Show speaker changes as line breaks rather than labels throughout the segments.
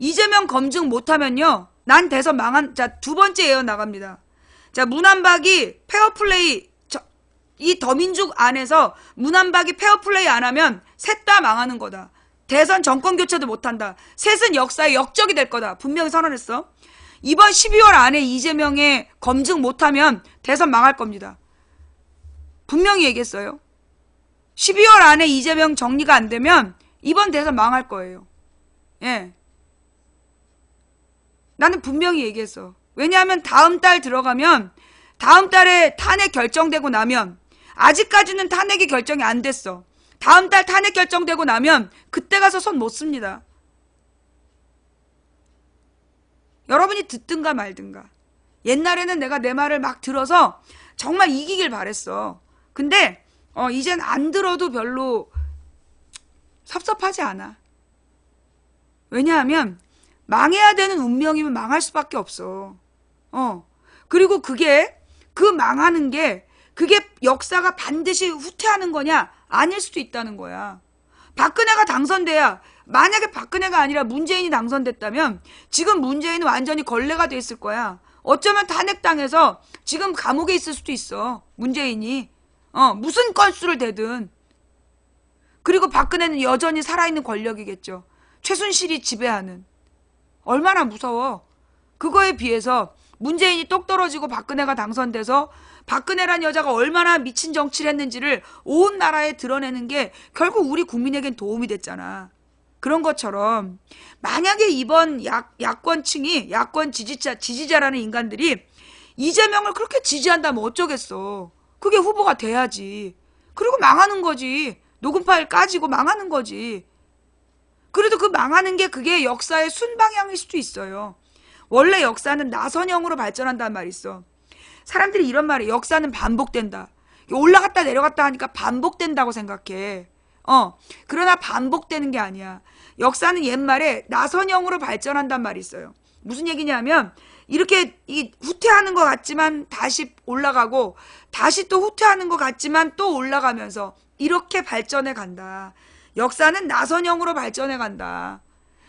이재명 검증 못하면요, 난 대선 망한. 자, 두 번째 예언 나갑니다. 자, 문한박이 페어플레이, 이 더민족 안에서 문한박이 페어플레이 안 하면 셋 다 망하는 거다. 대선 정권 교체도 못한다. 셋은 역사의 역적이 될 거다. 분명히 선언했어. 이번 12월 안에 이재명의 검증 못하면 대선 망할 겁니다. 분명히 얘기했어요. 12월 안에 이재명 정리가 안 되면 이번 대선 망할 거예요. 예. 나는 분명히 얘기했어. 왜냐하면 다음 달 들어가면, 다음 달에 탄핵 결정되고 나면, 아직까지는 탄핵이 결정이 안 됐어. 다음 달 탄핵 결정되고 나면 그때 가서 손 못 씁니다. 여러분이 듣든가 말든가. 옛날에는 내가 내 말을 막 들어서 정말 이기길 바랬어. 근데 이젠 안 들어도 별로 섭섭하지 않아. 왜냐하면 망해야 되는 운명이면 망할 수밖에 없어. 그리고 그 망하는 게, 그게 역사가 반드시 후퇴하는 거냐? 아닐 수도 있다는 거야. 박근혜가 당선돼야, 만약에 박근혜가 아니라 문재인이 당선됐다면 지금 문재인은 완전히 걸레가 돼 있을 거야. 어쩌면 탄핵당해서 지금 감옥에 있을 수도 있어. 문재인이. 무슨 건수를 대든. 그리고 박근혜는 여전히 살아있는 권력이겠죠. 최순실이 지배하는. 얼마나 무서워. 그거에 비해서 문재인이 똑 떨어지고 박근혜가 당선돼서 박근혜란 여자가 얼마나 미친 정치를 했는지를 온 나라에 드러내는 게 결국 우리 국민에겐 도움이 됐잖아. 그런 것처럼 만약에 이번 야권층이, 야권 지지자라는 인간들이 이재명을 그렇게 지지한다면 어쩌겠어. 그게 후보가 돼야지. 그리고 망하는 거지. 녹음 파일 까지고 망하는 거지. 그래도 그 망하는 게 그게 역사의 순방향일 수도 있어요. 원래 역사는 나선형으로 발전한다는 말이 있어. 사람들이 이런 말이, 역사는 반복된다. 올라갔다 내려갔다 하니까 반복된다고 생각해. 그러나 반복되는 게 아니야. 역사는 옛말에 나선형으로 발전한단 말이 있어요. 무슨 얘기냐면, 이렇게 후퇴하는 것 같지만 다시 올라가고, 다시 또 후퇴하는 것 같지만 또 올라가면서 이렇게 발전해 간다. 역사는 나선형으로 발전해 간다.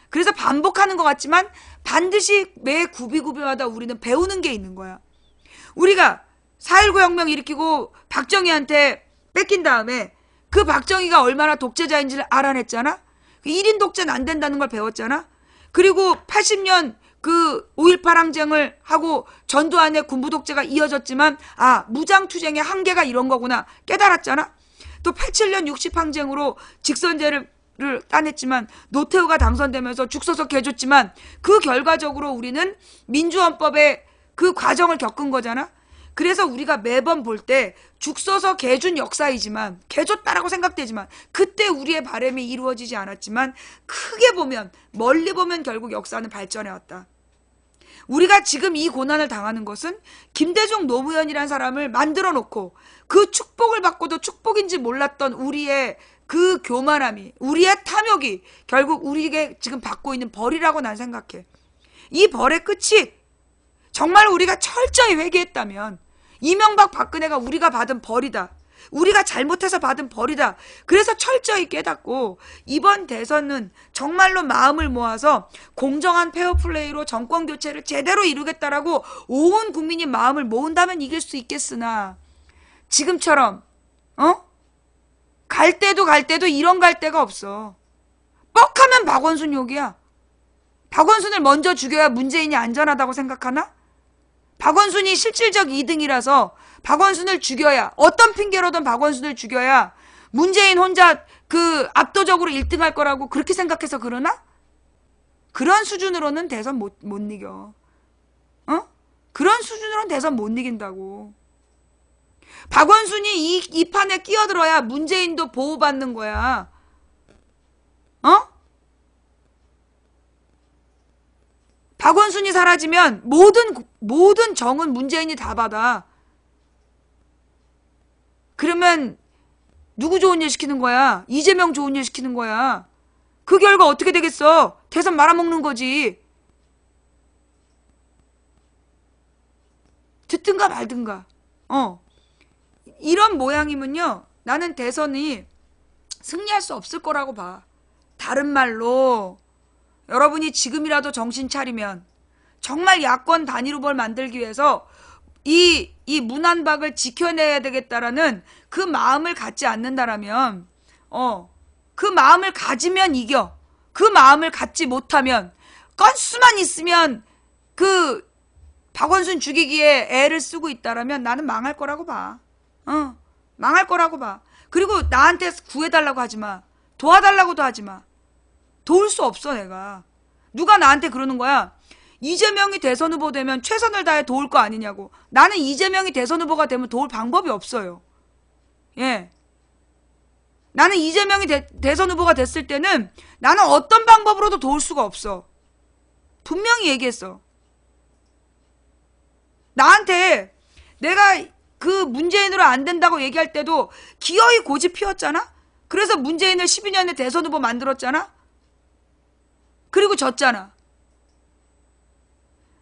그래서 반복하는 것 같지만 반드시 매 구비구비마다 우리는 배우는 게 있는 거야. 우리가 4.19 혁명 일으키고 박정희한테 뺏긴 다음에 그 박정희가 얼마나 독재자인지를 알아냈잖아. 1인 독재는 안 된다는 걸 배웠잖아. 그리고 80년 그 5.18 항쟁을 하고 전두환의 군부 독재가 이어졌지만, 무장투쟁의 한계가 이런 거구나 깨달았잖아. 또 87년 60 항쟁으로 직선제를 따냈지만, 노태우가 당선되면서 죽서서 개줬지만, 그 결과적으로 우리는 민주헌법의 그 과정을 겪은 거잖아. 그래서 우리가 매번 볼 때 죽서서 개준 역사이지만, 개줬다라고 생각되지만, 그때 우리의 바람이 이루어지지 않았지만, 크게 보면, 멀리 보면 결국 역사는 발전해왔다. 우리가 지금 이 고난을 당하는 것은 김대중 노무현이라는 사람을 만들어 놓고 그 축복을 받고도 축복인지 몰랐던 우리의 그 교만함이, 우리의 탐욕이 결국 우리에게 지금 받고 있는 벌이라고 난 생각해. 이 벌의 끝이 정말 우리가 철저히 회개했다면, 이명박 박근혜가 우리가 받은 벌이다. 우리가 잘못해서 받은 벌이다. 그래서 철저히 깨닫고 이번 대선은 정말로 마음을 모아서 공정한 페어플레이로 정권교체를 제대로 이루겠다라고 온 국민이 마음을 모은다면 이길 수 있겠으나, 지금처럼 갈 때도 이런 갈 데가 없어. 뻑하면 박원순 욕이야. 박원순을 먼저 죽여야 문재인이 안전하다고 생각하나? 박원순이 실질적 2등이라서 박원순을 죽여야, 어떤 핑계로든 박원순을 죽여야 문재인 혼자 그 압도적으로 1등 할 거라고 그렇게 생각해서 그러나? 그런 수준으로는 대선 못 이겨. 그런 수준으로는 대선 못 이긴다고. 박원순이 이 판에 끼어들어야 문재인도 보호받는 거야. 박원순이 사라지면 모든 정은 문재인이 다 받아. 그러면 누구 좋은 일 시키는 거야? 이재명 좋은 일 시키는 거야. 그 결과 어떻게 되겠어? 대선 말아먹는 거지. 듣든가 말든가. 이런 모양이면요, 나는 대선이 승리할 수 없을 거라고 봐. 다른 말로 여러분이 지금이라도 정신 차리면 정말 야권 단일 후보를 만들기 위해서 이 문안박을 지켜내야 되겠다라는 그 마음을 갖지 않는다라면, 그 마음을 가지면 이겨. 그 마음을 갖지 못하면, 건수만 있으면 그 박원순 죽이기에 애를 쓰고 있다라면 나는 망할 거라고 봐. 망할 거라고 봐. 그리고 나한테 구해달라고 하지 마. 도와달라고도 하지 마. 도울 수 없어, 내가. 누가 나한테 그러는 거야. 이재명이 대선 후보 되면 최선을 다해 도울 거 아니냐고. 나는 이재명이 대선 후보가 되면 도울 방법이 없어요. 예. 나는 이재명이 대선 후보가 됐을 때는 나는 어떤 방법으로도 도울 수가 없어. 분명히 얘기했어. 나한테 내가 그 문재인으로 안 된다고 얘기할 때도 기어이 고집 피웠잖아? 그래서 문재인을 12년에 대선 후보 만들었잖아? 그리고 졌잖아.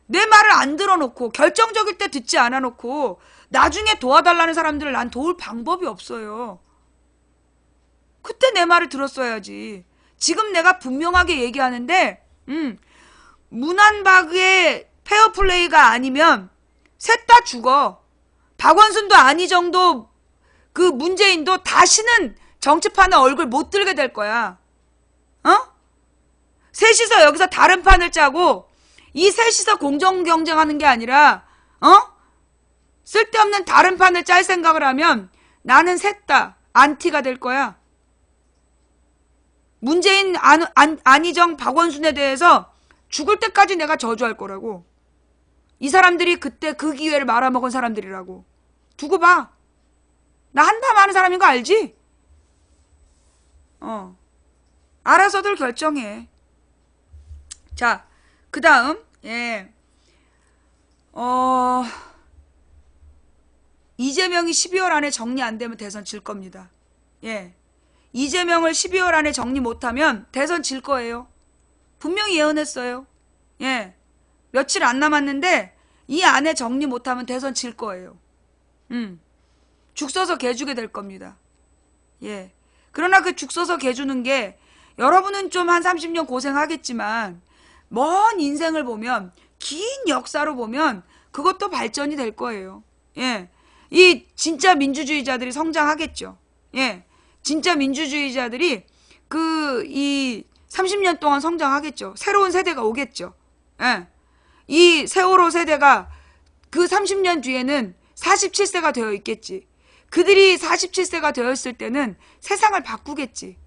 내 말을 안 들어놓고 결정적일 때 듣지 않아 놓고 나중에 도와달라는 사람들을 난 도울 방법이 없어요. 그때 내 말을 들었어야지. 지금 내가 분명하게 얘기하는데 문안박의 페어플레이가 아니면 셋 다 죽어. 박원순도 안희정도 그 문재인도 다시는 정치판에 얼굴 못 들게 될 거야. 셋이서 여기서 다른 판을 짜고 이 셋이서 공정 경쟁하는 게 아니라 쓸데없는 다른 판을 짤 생각을 하면 나는 셋 다 안티가 될 거야. 문재인, 안희정, 박원순에 대해서 죽을 때까지 내가 저주할 거라고. 이 사람들이 그때 그 기회를 말아먹은 사람들이라고. 두고 봐. 나 한담 하는 사람인 거 알지? 알아서들 결정해. 자, 그 다음, 이재명이 12월 안에 정리 안 되면 대선 질 겁니다. 이재명을 12월 안에 정리 못하면 대선 질 거예요. 분명히 예언했어요. 며칠 안 남았는데 이 안에 정리 못하면 대선 질 거예요. 죽 서서 개주게 될 겁니다. 그러나 그 죽 서서 개주는 게 여러분은 좀 한 30년 고생하겠지만 먼 인생을 보면 긴 역사로 보면 그것도 발전이 될 거예요. 이 진짜 민주주의자들이 성장하겠죠. 진짜 민주주의자들이 이 30년 동안 성장하겠죠. 새로운 세대가 오겠죠. 이 세월호 세대가 그 30년 뒤에는 47세가 되어 있겠지. 그들이 47세가 되었을 때는 세상을 바꾸겠지.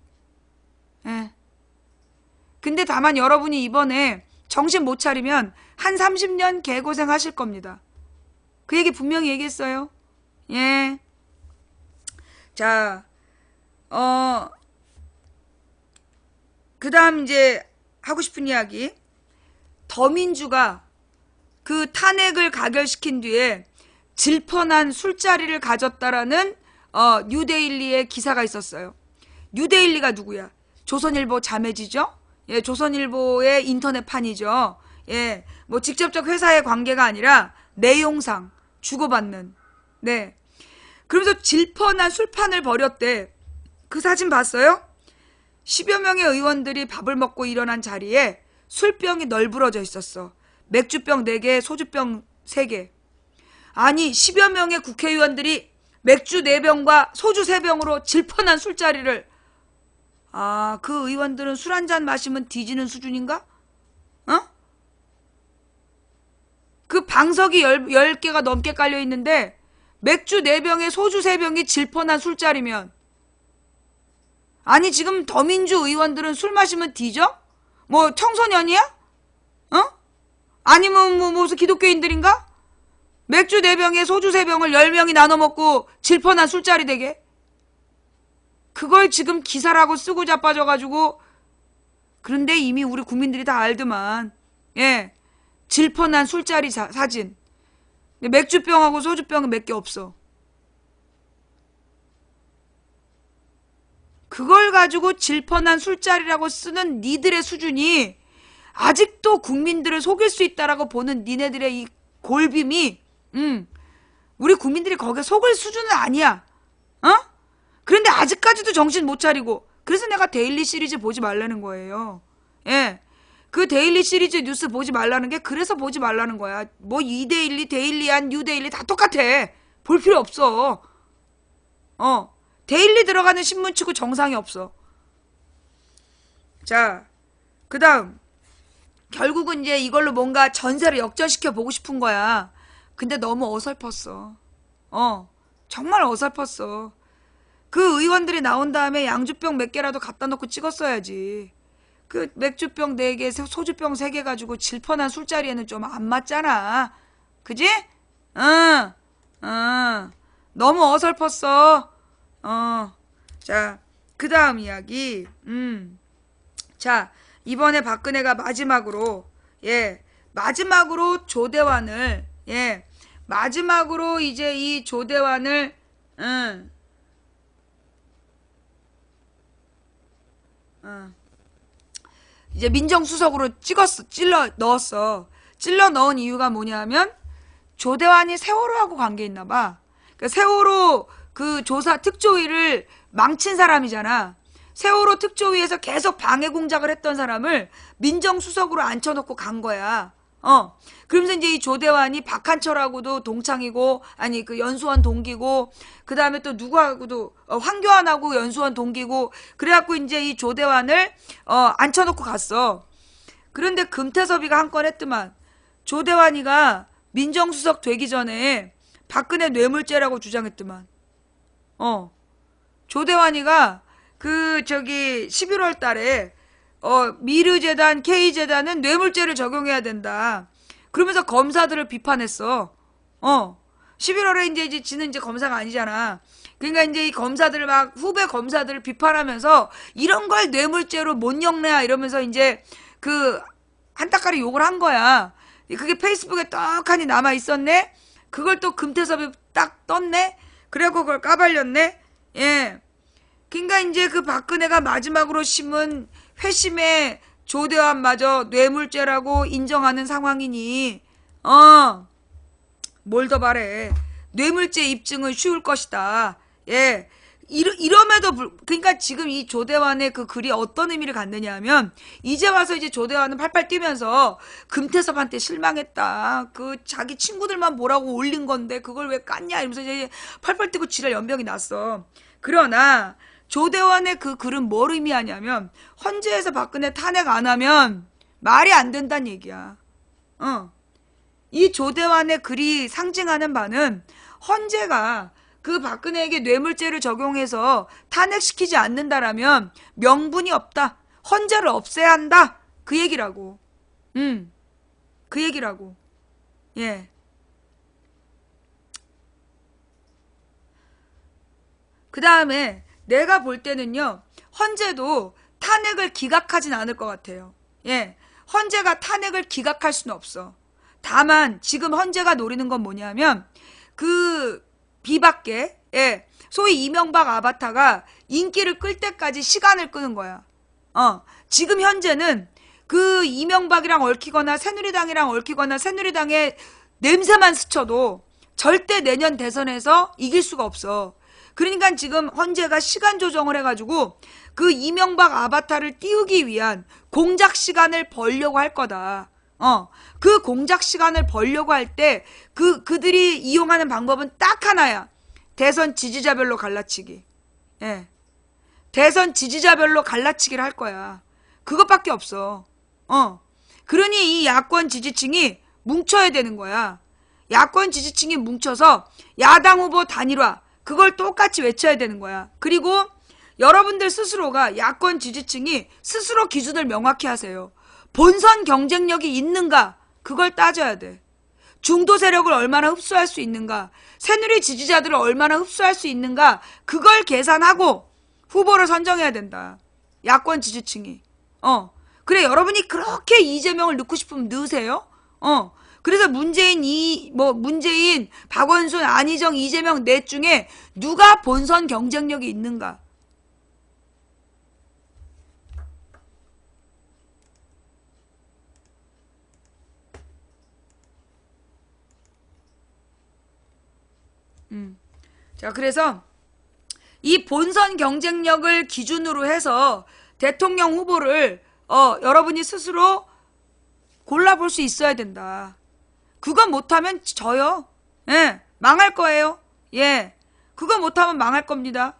근데 다만 여러분이 이번에 정신 못 차리면 한 30년 개고생 하실 겁니다. 그 얘기 분명히 얘기했어요. 자, 그 다음 이제 하고 싶은 이야기. 더민주가 그 탄핵을 가결시킨 뒤에 질펀한 술자리를 가졌다라는 뉴데일리의 기사가 있었어요. 뉴데일리가 누구야? 조선일보 자매지죠? 조선일보의 인터넷판이죠. 뭐 직접적 회사의 관계가 아니라 내용상 주고받는. 그러면서 질펀한 술판을 벌였대. 그 사진 봤어요? 10여 명의 의원들이 밥을 먹고 일어난 자리에 술병이 널브러져 있었어. 맥주병 4개, 소주병 3개. 아니 10여 명의 국회의원들이 맥주 4병과 소주 3병으로 질펀한 술자리를. 그 의원들은 술 한 잔 마시면 뒤지는 수준인가? 그 방석이 10개가 넘게 깔려있는데 맥주 4병에 소주 3병이 질펀한 술자리면, 아니 지금 더민주 의원들은 술 마시면 뒤져? 뭐 청소년이야? 아니면 뭐 무슨 기독교인들인가? 맥주 4병에 소주 3병을 10명이 나눠 먹고 질펀한 술자리 되게? 그걸 지금 기사라고 쓰고 자빠져가지고. 그런데 이미 우리 국민들이 다 알더만. 질펀한 술자리 사진. 맥주병하고 소주병은 몇 개 없어. 그걸 가지고 질펀한 술자리라고 쓰는 니들의 수준이 아직도 국민들을 속일 수 있다라고 보는 니네들의 이 골빔이, 우리 국민들이 거기에 속을 수준은 아니야. 그런데 아직까지도 정신 못 차리고. 그래서 내가 데일리 시리즈 보지 말라는 거예요. 그 데일리 시리즈 뉴스 보지 말라는 게 그래서 보지 말라는 거야. 뭐 이데일리, 데일리안, 뉴데일리 다 똑같아. 볼 필요 없어. 데일리 들어가는 신문 치고 정상이 없어. 자, 그 다음 결국은 이제 이걸로 뭔가 전세를 역전시켜 보고 싶은 거야. 근데 너무 어설펐어. 정말 어설펐어. 그 의원들이 나온 다음에 양주병 몇 개라도 갖다 놓고 찍었어야지. 그 맥주병 4개, 소주병 3개 가지고 질펀한 술자리에는 좀 안 맞잖아. 그지? 응. 너무 어설펐어. 자, 그 다음 이야기. 자, 이번에 박근혜가 마지막으로, 마지막으로 조대환을, 마지막으로 이제 이 조대환을, 이제 민정수석으로 찔러 넣었어. 찔러 넣은 이유가 뭐냐면, 조대환이 세월호하고 관계 있나 봐. 그러니까 세월호 그 조사 특조위를 망친 사람이잖아. 세월호 특조위에서 계속 방해 공작을 했던 사람을 민정수석으로 앉혀놓고 간 거야. 그러면서 이제 이 조대환이 박한철하고도 동창이고, 아니 그 연수원 동기고, 그 다음에 또 누구하고도 황교안하고 연수원 동기고, 그래갖고 이제 이 조대환을 앉혀놓고 갔어. 그런데 금태섭이가 한 건 했더만, 조대환이가 민정수석 되기 전에 박근혜 뇌물죄라고 주장했더만. 조대환이가 그 저기 11월 달에 미르재단, K재단은 뇌물죄를 적용해야 된다. 그러면서 검사들을 비판했어. 11월에 이제 지는 이제 검사가 아니잖아. 그러니까 이제 이 검사들을 막 후배 검사들을 비판하면서 이런 걸 뇌물죄로 못 엮냐 이러면서 이제 그 한따까리 욕을 한 거야. 그게 페이스북에 떡하니 남아 있었네. 그걸 또 금태섭이 딱 떴네. 그래갖고 그걸 까발렸네. 그러니까 이제 그 박근혜가 마지막으로 심은 회심의 조대환마저 뇌물죄라고 인정하는 상황이니 뭘 더 바래. 뇌물죄 입증은 쉬울 것이다. 이럼에도 그러니까 지금 이 조대환의 그 글이 어떤 의미를 갖느냐 하면, 이제 와서 이제 조대환은 팔팔 뛰면서 금태섭한테 실망했다. 그 자기 친구들만 뭐라고 올린 건데 그걸 왜 깠냐 이러면서 이제 팔팔 뛰고 지랄 연병이 났어. 그러나 조대환의 그 글은 뭘 의미하냐면, 헌재에서 박근혜 탄핵 안 하면 말이 안 된다는 얘기야. 이 조대환의 글이 상징하는 바는 헌재가 그 박근혜에게 뇌물죄를 적용해서 탄핵시키지 않는다라면 명분이 없다. 헌재를 없애야 한다. 그 얘기라고. 그 얘기라고. 그 다음에 내가 볼 때는요, 헌재도 탄핵을 기각하진 않을 것 같아요. 헌재가 탄핵을 기각할 수는 없어. 다만 지금 헌재가 노리는 건 뭐냐면, 그 비박계, 소위 이명박 아바타가 인기를 끌 때까지 시간을 끄는 거야. 지금 현재는 그 이명박이랑 얽히거나 새누리당이랑 얽히거나 새누리당의 냄새만 스쳐도 절대 내년 대선에서 이길 수가 없어. 그러니까 지금 헌재가 시간 조정을 해가지고 그 이명박 아바타를 띄우기 위한 공작 시간을 벌려고 할 거다. 그 공작 시간을 벌려고 할 때 그들이 이용하는 방법은 딱 하나야. 대선 지지자별로 갈라치기. 대선 지지자별로 갈라치기를 할 거야. 그것밖에 없어. 그러니 이 야권 지지층이 뭉쳐야 되는 거야. 야권 지지층이 뭉쳐서 야당 후보 단일화, 그걸 똑같이 외쳐야 되는 거야. 그리고 여러분들 스스로가, 야권 지지층이 스스로 기준을 명확히 하세요. 본선 경쟁력이 있는가, 그걸 따져야 돼. 중도 세력을 얼마나 흡수할 수 있는가, 새누리 지지자들을 얼마나 흡수할 수 있는가, 그걸 계산하고 후보를 선정해야 된다. 야권 지지층이. 그래, 여러분이 그렇게 이재명을 넣고 싶으면 넣으세요. 그래서 문재인, 박원순, 안희정, 이재명 넷 중에 누가 본선 경쟁력이 있는가. 자, 그래서 이 본선 경쟁력을 기준으로 해서 대통령 후보를 여러분이 스스로 바라볼 수 있어야 된다. 그거 못하면 져요. 예, 망할 거예요. 예, 그거 못하면 망할 겁니다.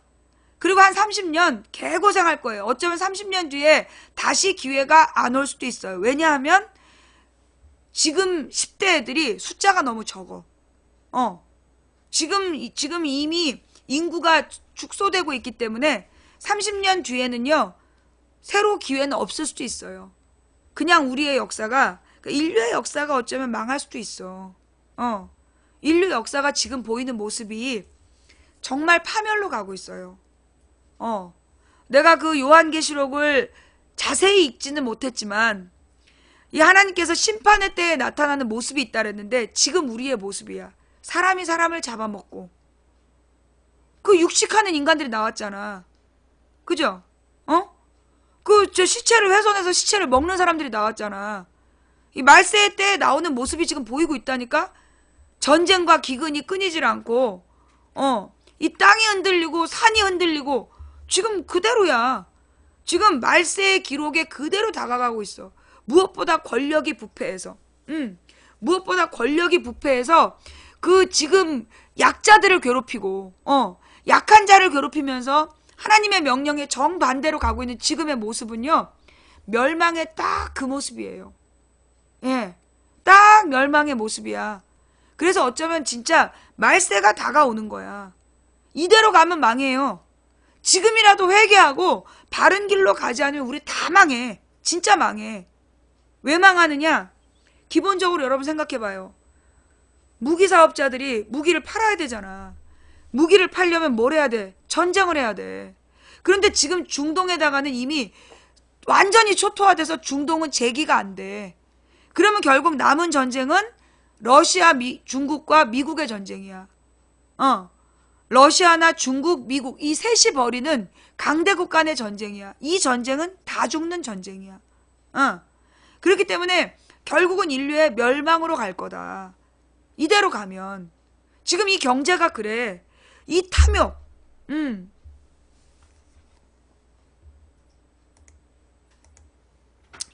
그리고 한 30년 개고생할 거예요. 어쩌면 30년 뒤에 다시 기회가 안 올 수도 있어요. 왜냐하면 지금 10대 애들이 숫자가 너무 적어. 지금 이미 인구가 축소되고 있기 때문에 30년 뒤에는요, 새로 기회는 없을 수도 있어요. 그냥 우리의 역사가, 인류의 역사가 어쩌면 망할 수도 있어. 인류 역사가 지금 보이는 모습이 정말 파멸로 가고 있어요. 내가 그 요한계시록을 자세히 읽지는 못했지만, 이 하나님께서 심판의 때에 나타나는 모습이 있다 그랬는데, 지금 우리의 모습이야. 사람이 사람을 잡아먹고, 그 육식하는 인간들이 나왔잖아. 그죠? 저 시체를 훼손해서 시체를 먹는 사람들이 나왔잖아. 이 말세의 때에 나오는 모습이 지금 보이고 있다니까? 전쟁과 기근이 끊이질 않고, 이 땅이 흔들리고 산이 흔들리고, 지금 그대로야. 지금 말세의 기록에 그대로 다가가고 있어. 무엇보다 권력이 부패해서. 무엇보다 권력이 부패해서 그 지금 약자들을 괴롭히고, 약한 자를 괴롭히면서 하나님의 명령에 정반대로 가고 있는 지금의 모습은요, 멸망의 딱 그 모습이에요. 예, 딱 멸망의 모습이야. 그래서 어쩌면 진짜 말세가 다가오는 거야. 이대로 가면 망해요. 지금이라도 회개하고 바른 길로 가지 않으면 우리 다 망해. 진짜 망해. 왜 망하느냐? 기본적으로 여러분 생각해봐요. 무기 사업자들이 무기를 팔아야 되잖아. 무기를 팔려면 뭘 해야 돼? 전쟁을 해야 돼. 그런데 지금 중동에다가는 이미 완전히 초토화돼서 중동은 재기가 안 돼. 그러면 결국 남은 전쟁은 러시아, 중국과 미국의 전쟁이야. 러시아나 중국, 미국 이 셋이 벌이는 강대국 간의 전쟁이야. 이 전쟁은 다 죽는 전쟁이야. 그렇기 때문에 결국은 인류의 멸망으로 갈 거다. 이대로 가면. 지금 이 경제가 그래. 이 탐욕.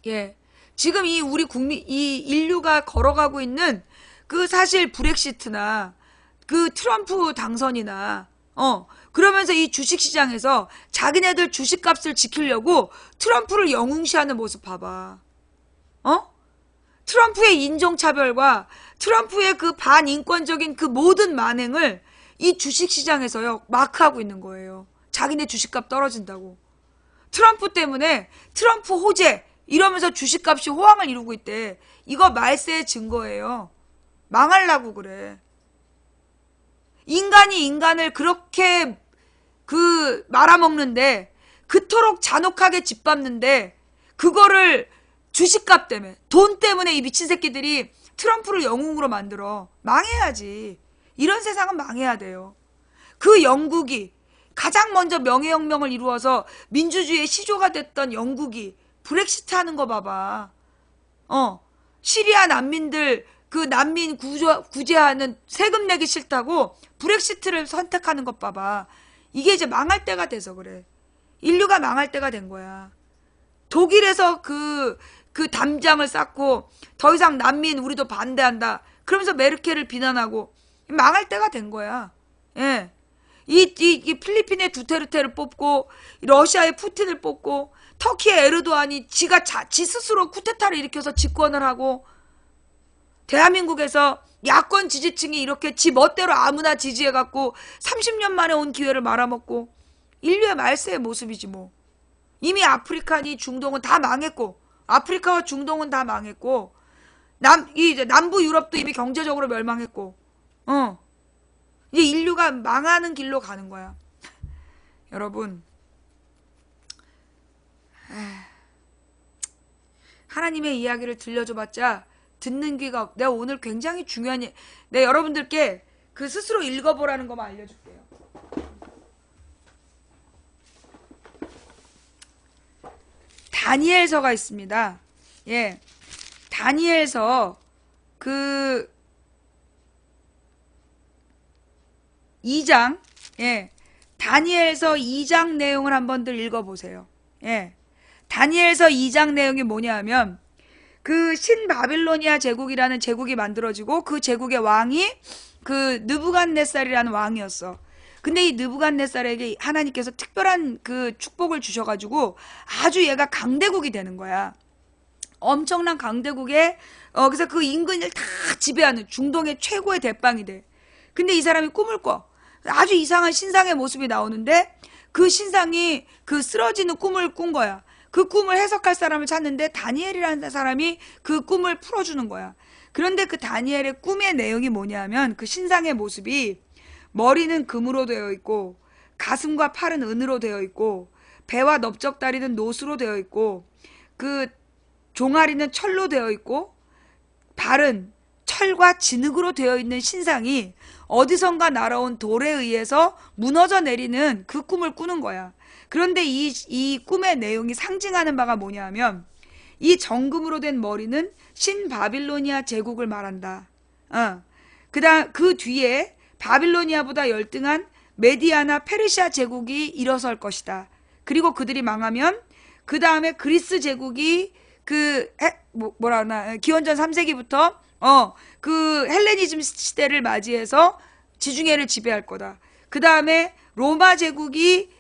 예. 지금 이 우리 국민, 이 인류가 걸어가고 있는 그 사실 브렉시트나 그 트럼프 당선이나, 그러면서 이 주식시장에서 자기네들 주식값을 지키려고 트럼프를 영웅시하는 모습 봐봐. 트럼프의 인종차별과 트럼프의 그 반인권적인 그 모든 만행을 이 주식시장에서요, 마크하고 있는 거예요. 자기네 주식값 떨어진다고. 트럼프 때문에 트럼프 호재 이러면서 주식값이 호황을 이루고 있대. 이거 말세의 증거예요. 망하려고 그래. 인간이 인간을 그렇게 말아먹는데, 그토록 잔혹하게 짓밟는데, 그거를 주식값 때문에, 돈 때문에 이 미친 새끼들이 트럼프를 영웅으로 만들어. 망해야지. 이런 세상은 망해야 돼요. 그 영국이 가장 먼저 명예혁명을 이루어서 민주주의의 시조가 됐던 영국이 브렉시트 하는 거 봐봐. 시리아 난민들 그 난민 구제하는 세금 내기 싫다고 브렉시트를 선택하는 것 봐봐. 이게 이제 망할 때가 돼서 그래. 인류가 망할 때가 된 거야. 독일에서 그 담장을 쌓고 더 이상 난민 우리도 반대한다. 그러면서 메르켈을 비난하고 망할 때가 된 거야. 예. 이 필리핀의 두테르테를 뽑고 러시아의 푸틴을 뽑고 터키의 에르도안이 지 스스로 쿠데타를 일으켜서 집권을 하고 대한민국에서 야권 지지층이 이렇게 지 멋대로 아무나 지지해갖고 30년 만에 온 기회를 말아먹고 인류의 말세의 모습이지 뭐. 이미 아프리카니 중동은 다 망했고 아프리카와 중동은 다 망했고 이제 남부 유럽도 이미 경제적으로 멸망했고 이제 인류가 망하는 길로 가는 거야. 여러분 하나님의 이야기를 들려줘봤자 듣는 귀가 내가 오늘 굉장히 중요한 내가 여러분들께 그 스스로 읽어보라는 것만 알려줄게요. 다니엘서가 있습니다. 예, 다니엘서 그 2장, 예, 다니엘서 2장 내용을 한번들 읽어보세요. 예, 다니엘서 2장 내용이 뭐냐 하면 그 신바빌로니아 제국이라는 제국이 만들어지고 그 제국의 왕이 그 느부갓네살이라는 왕이었어. 근데 이 느부갓네살에게 하나님께서 특별한 그 축복을 주셔가지고 아주 얘가 강대국이 되는 거야. 엄청난 강대국에 그래서 그 인근을 다 지배하는 중동의 최고의 대빵이 돼. 근데 이 사람이 꿈을 꿔. 아주 이상한 신상의 모습이 나오는데 그 신상이 그 쓰러지는 꿈을 꾼 거야. 그 꿈을 해석할 사람을 찾는데 다니엘이라는 사람이 그 꿈을 풀어주는 거야. 그런데 그 다니엘의 꿈의 내용이 뭐냐면 그 신상의 모습이 머리는 금으로 되어 있고 가슴과 팔은 은으로 되어 있고 배와 넓적다리는 노수로 되어 있고 그 종아리는 철로 되어 있고 발은 철과 진흙으로 되어 있는 신상이 어디선가 날아온 돌에 의해서 무너져 내리는 그 꿈을 꾸는 거야. 그런데 이 꿈의 내용이 상징하는 바가 뭐냐면 이 정금으로 된 머리는 신바빌로니아 제국을 말한다. 그 뒤에 바빌로니아보다 열등한 메디아나 페르시아 제국이 일어설 것이다. 그리고 그들이 망하면 그 다음에 그리스 제국이 기원전 3세기부터 그 헬레니즘 시대를 맞이해서 지중해를 지배할 거다. 그 다음에 로마 제국이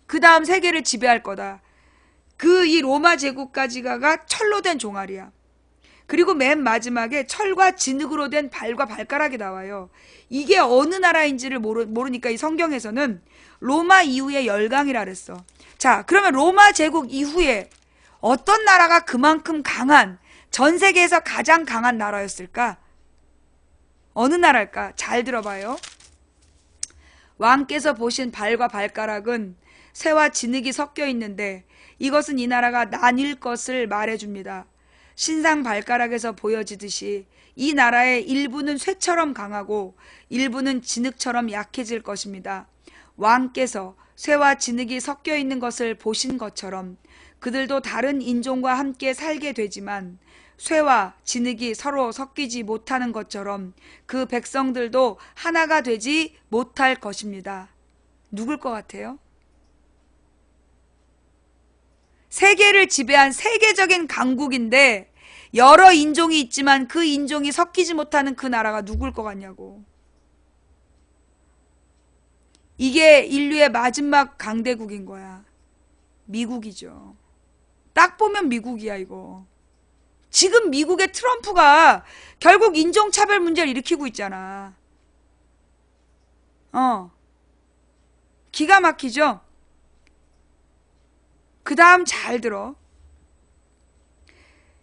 그 다음 세계를 지배할 거다. 이 로마 제국까지가 철로 된 종아리야. 그리고 맨 마지막에 철과 진흙으로 된 발과 발가락이 나와요. 이게 어느 나라인지를 모르니까 이 성경에서는 로마 이후의 열강이라 그랬어. 자, 그러면 로마 제국 이후에 어떤 나라가 그만큼 강한, 전 세계에서 가장 강한 나라였을까? 어느 나라일까? 잘 들어봐요. 왕께서 보신 발과 발가락은 쇠와 진흙이 섞여 있는데 이것은 이 나라가 나뉠 것을 말해줍니다. 신상 발가락에서 보여지듯이 이 나라의 일부는 쇠처럼 강하고 일부는 진흙처럼 약해질 것입니다. 왕께서 쇠와 진흙이 섞여 있는 것을 보신 것처럼 그들도 다른 인종과 함께 살게 되지만 쇠와 진흙이 서로 섞이지 못하는 것처럼 그 백성들도 하나가 되지 못할 것입니다. 누굴 것 같아요? 세계를 지배한 세계적인 강국인데 여러 인종이 있지만 그 인종이 섞이지 못하는 그 나라가 누굴 것 같냐고. 이게 인류의 마지막 강대국인 거야. 미국이죠. 딱 보면 미국이야 이거. 지금 미국의 트럼프가 결국 인종차별 문제를 일으키고 있잖아. 기가 막히죠? 그 다음 잘 들어.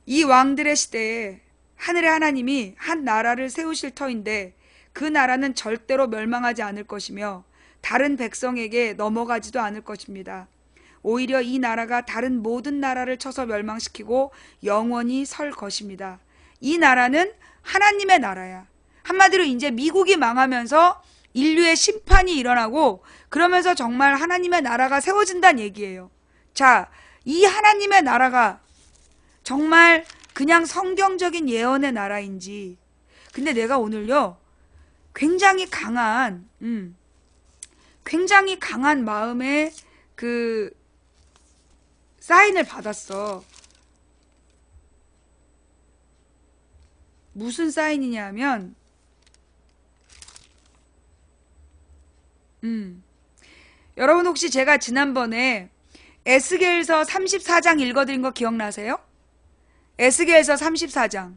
이 왕들의 시대에 하늘의 하나님이 한 나라를 세우실 터인데 그 나라는 절대로 멸망하지 않을 것이며 다른 백성에게 넘어가지도 않을 것입니다. 오히려 이 나라가 다른 모든 나라를 쳐서 멸망시키고 영원히 설 것입니다. 이 나라는 하나님의 나라야. 한마디로 이제 미국이 망하면서 인류의 심판이 일어나고 그러면서 정말 하나님의 나라가 세워진다는 얘기예요. 자, 이 하나님의 나라가 정말 그냥 성경적인 예언의 나라인지. 근데 내가 오늘요, 굉장히 강한 마음의 사인을 받았어. 무슨 사인이냐면, 여러분 혹시 제가 지난번에 에스겔서 34장 읽어드린 거 기억나세요? 에스겔서 34장.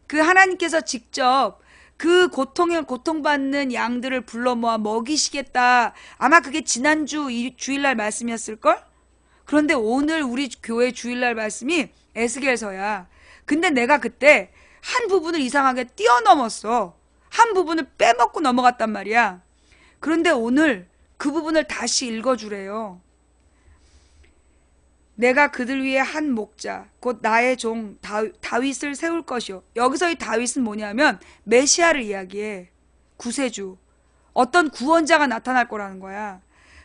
그 하나님께서 직접 그 고통받는 양들을 불러 모아 먹이시겠다. 아마 그게 지난주 주일날 말씀이었을걸? 그런데 오늘 우리 교회 주일날 말씀이 에스겔서야. 근데 내가 그때 한 부분을 이상하게 뛰어넘었어. 한 부분을 빼먹고 넘어갔단 말이야. 그런데 오늘 그 부분을 다시 읽어주래요. 내가 그들 위에 한 목자 곧 나의 종 다윗을 세울 것이요. 여기서 이 다윗은 뭐냐면 메시아를 이야기해. 구세주. 어떤 구원자가 나타날 거라는 거야.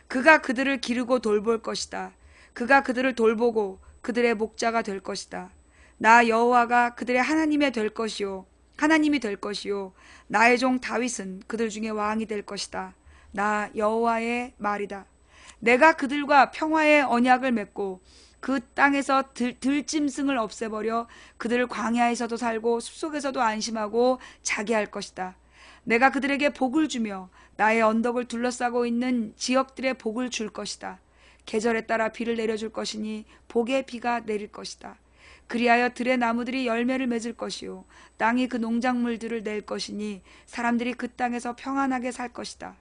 그가 그들을 기르고 돌볼 것이다. 그가 그들을 돌보고 그들의 목자가 될 것이다. 나 여호와가 그들의 하나님이 될 것이요. 나의 종 다윗은 그들 중에 왕이 될 것이다. 나 여호와의 말이다. 내가 그들과 평화의 언약을 맺고 그 땅에서 들짐승을 없애버려 그들을 광야에서도 살고 숲속에서도 안심하고 자게 할 것이다. 내가 그들에게 복을 주며 나의 언덕을 둘러싸고 있는 지역들의 복을 줄 것이다. 계절에 따라 비를 내려줄 것이니 복의 비가 내릴 것이다. 그리하여 들의 나무들이 열매를 맺을 것이요 땅이 그 농작물들을 낼 것이니 사람들이 그 땅에서 평안하게 살 것이다.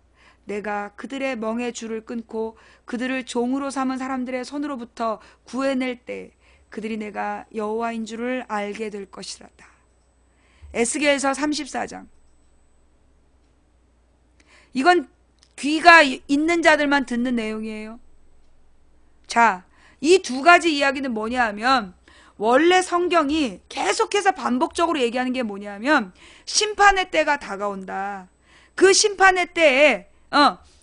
내가 그들의 멍에 줄을 끊고 그들을 종으로 삼은 사람들의 손으로부터 구해낼 때 그들이 내가 여호와인 줄을 알게 될 것이라다. 에스겔서 34장. 이건 귀가 있는 자들만 듣는 내용이에요. 자, 이 두 가지 이야기는 뭐냐 하면 원래 성경이 계속해서 반복적으로 얘기하는 게 뭐냐 하면 심판의 때가 다가온다. 그 심판의 때에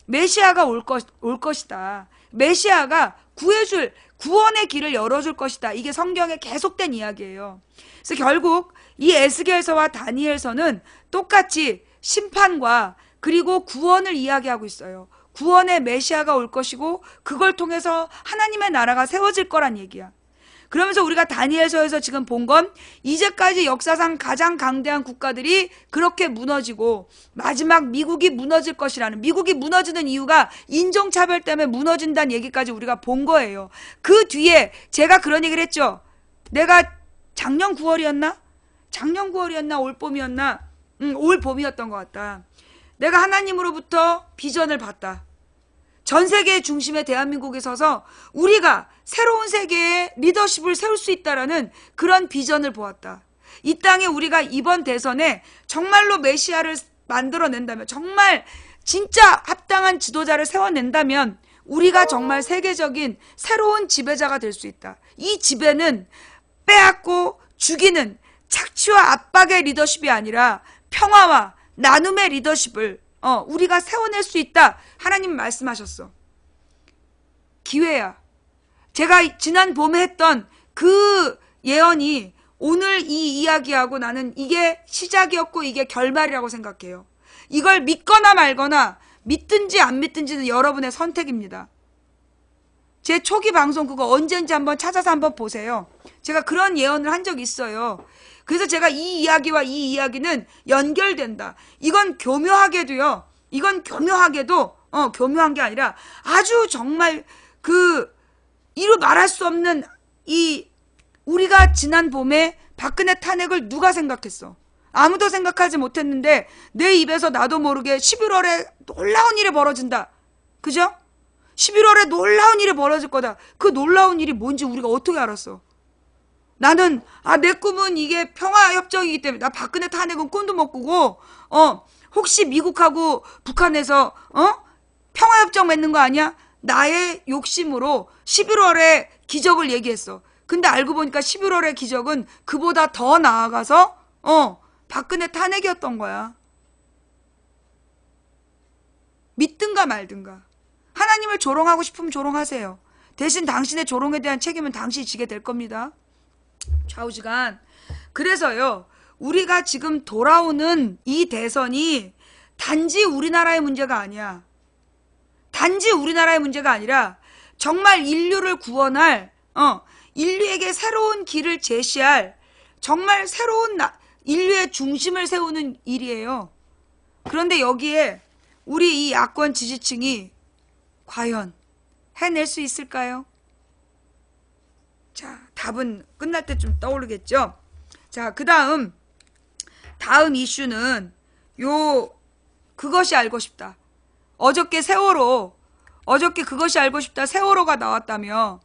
메시아가 올 것이다. 메시아가 구해줄 구원의 길을 열어줄 것이다. 이게 성경에 계속된 이야기예요. 그래서 결국 이 에스겔서와 다니엘서는 똑같이 심판과 그리고 구원을 이야기하고 있어요. 구원의 메시아가 올 것이고 그걸 통해서 하나님의 나라가 세워질 거란 얘기야. 그러면서 우리가 다니엘서에서 지금 본 건 이제까지 역사상 가장 강대한 국가들이 그렇게 무너지고 마지막 미국이 무너질 것이라는, 미국이 무너지는 이유가 인종차별 때문에 무너진다는 얘기까지 우리가 본 거예요. 그 뒤에 제가 그런 얘기를 했죠. 내가 작년 9월이었나? 작년 9월이었나? 올 봄이었나? 올 봄이었던 것 같다. 내가 하나님으로부터 비전을 봤다. 전 세계의 중심에 대한민국에 서서 우리가 새로운 세계의 리더십을 세울 수 있다라는 그런 비전을 보았다. 이 땅에 우리가 이번 대선에 정말로 메시아를 만들어낸다면, 정말 진짜 합당한 지도자를 세워낸다면 우리가 정말 세계적인 새로운 지배자가 될 수 있다. 이 지배는 빼앗고 죽이는 착취와 압박의 리더십이 아니라 평화와 나눔의 리더십을 우리가 세워낼 수 있다. 하나님 말씀하셨어. 기회야. 제가 지난 봄에 했던 그 예언이 오늘 이 이야기하고 나는 이게 시작이었고 이게 결말이라고 생각해요. 이걸 믿거나 말거나 믿든지 안 믿든지는 여러분의 선택입니다. 제 초기 방송 그거 언제인지 한번 찾아서 한번 보세요. 제가 그런 예언을 한 적이 있어요. 그래서 제가 이 이야기와 이 이야기는 연결된다. 이건 교묘하게도요. 이건 교묘하게도 교묘한 게 아니라 아주 정말 이루 말할 수 없는 우리가 지난 봄에 박근혜 탄핵을 누가 생각했어? 아무도 생각하지 못했는데 내 입에서 나도 모르게 11월에 놀라운 일이 벌어진다. 그죠? 11월에 놀라운 일이 벌어질 거다. 그 놀라운 일이 뭔지 우리가 어떻게 알았어? 나는 내 꿈은 이게 평화협정이기 때문에 나 박근혜 탄핵은 꿈도 못 꾸고 혹시 미국하고 북한에서 평화협정 맺는 거 아니야? 나의 욕심으로 11월에 기적을 얘기했어. 근데 알고 보니까 11월의 기적은 그보다 더 나아가서 박근혜 탄핵이었던 거야. 믿든가 말든가. 하나님을 조롱하고 싶으면 조롱하세요. 대신 당신의 조롱에 대한 책임은 당신이 지게 될 겁니다. 좌우지간. 그래서요, 우리가 지금 돌아오는 이 대선이 단지 우리나라의 문제가 아니야. 단지 우리나라의 문제가 아니라 정말 인류를 구원할, 인류에게 새로운 길을 제시할 정말 새로운 인류의 중심을 세우는 일이에요. 그런데 여기에 우리 이 야권 지지층이 과연 해낼 수 있을까요? 자, 답은 끝날 때쯤 떠오르겠죠? 자, 다음 이슈는 그것이 알고 싶다. 어저께 그것이 알고 싶다 세월호가 나왔다며.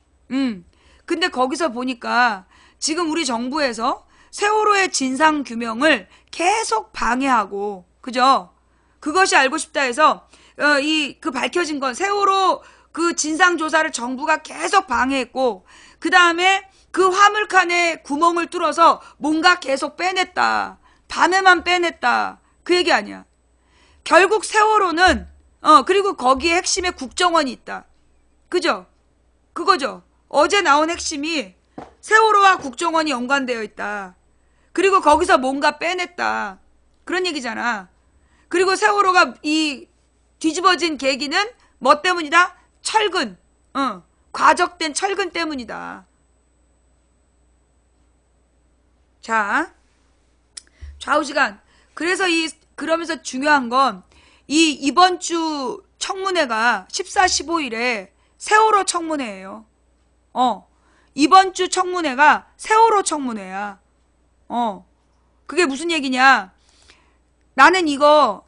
근데 거기서 보니까 지금 우리 정부에서 세월호의 진상 규명을 계속 방해하고, 그죠? 그것이 알고 싶다 해서 밝혀진 건 세월호 그 진상 조사를 정부가 계속 방해했고, 그 다음에 그 화물칸에 구멍을 뚫어서 뭔가 계속 빼냈다. 밤에만 빼냈다. 그 얘기 아니야. 결국 세월호는 그리고 거기에 핵심에 국정원이 있다. 그죠? 그거죠. 어제 나온 핵심이 세월호와 국정원이 연관되어 있다. 그리고 거기서 뭔가 빼냈다. 그런 얘기잖아. 그리고 세월호가 이 뒤집어진 계기는 뭐 때문이다? 철근. 과적된 철근 때문이다. 자, 좌우지간. 그래서 그러면서 중요한 건 이번 주 청문회가 14, 15일에 세월호 청문회예요. 이번 주 청문회가 세월호 청문회야. 그게 무슨 얘기냐? 나는 이거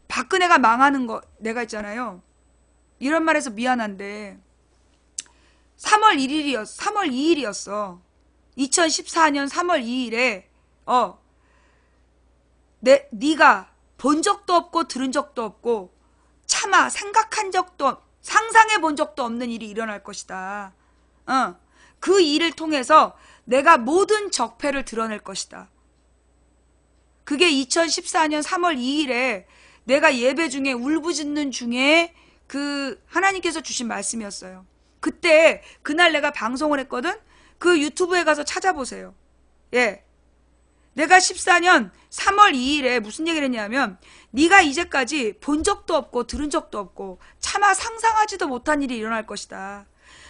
박근혜가 망하는 거 내가 있잖아요. 이런 말해서 미안한데 3월 2일이었어. 2014년 3월 2일에 네가 본 적도 없고 들은 적도 없고 차마 생각한 적도 상상해 본 적도 없는 일이 일어날 것이다. 그 일을 통해서 내가 모든 적폐를 드러낼 것이다. 그게 2014년 3월 2일에 내가 예배 중에 울부짖는 중에 그 하나님께서 주신 말씀이었어요. 그때 그날 내가 방송을 했거든. 그 유튜브에 가서 찾아보세요. 예, 내가 14년 3월 2일에 무슨 얘기를 했냐면 네가 이제까지 본 적도 없고 들은 적도 없고 차마 상상하지도 못한 일이 일어날 것이다.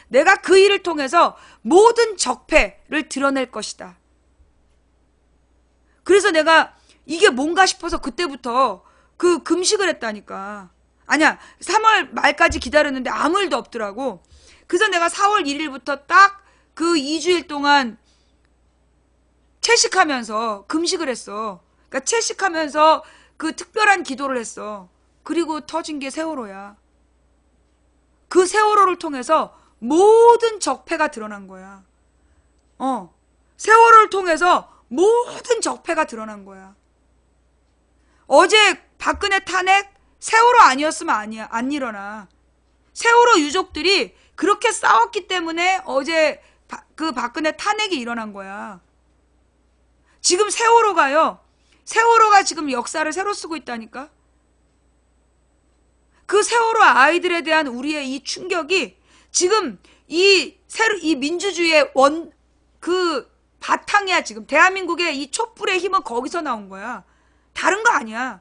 내가 그 일을 통해서 모든 적폐를 드러낼 것이다. 그래서 내가 이게 뭔가 싶어서 그때부터 그 금식을 했다니까. 아니야, 3월 말까지 기다렸는데 아무 일도 없더라고. 그래서 내가 4월 1일부터 딱 그 2주일 동안 채식하면서 금식을 했어. 그러니까 채식하면서 그 특별한 기도를 했어. 그리고 터진 게 세월호야. 그 세월호를 통해서 모든 적폐가 드러난 거야. 세월호를 통해서 모든 적폐가 드러난 거야. 어제 박근혜 탄핵 세월호 아니었으면 안 일어나. 세월호 유족들이 그렇게 싸웠기 때문에 어제 그 박근혜 탄핵이 일어난 거야. 지금 세월호가 지금 역사를 새로 쓰고 있다니까. 그 세월호 아이들에 대한 우리의 이 충격이 지금 이 민주주의의 그 바탕이야. 지금 대한민국의 이 촛불의 힘은 거기서 나온 거야. 다른 거 아니야.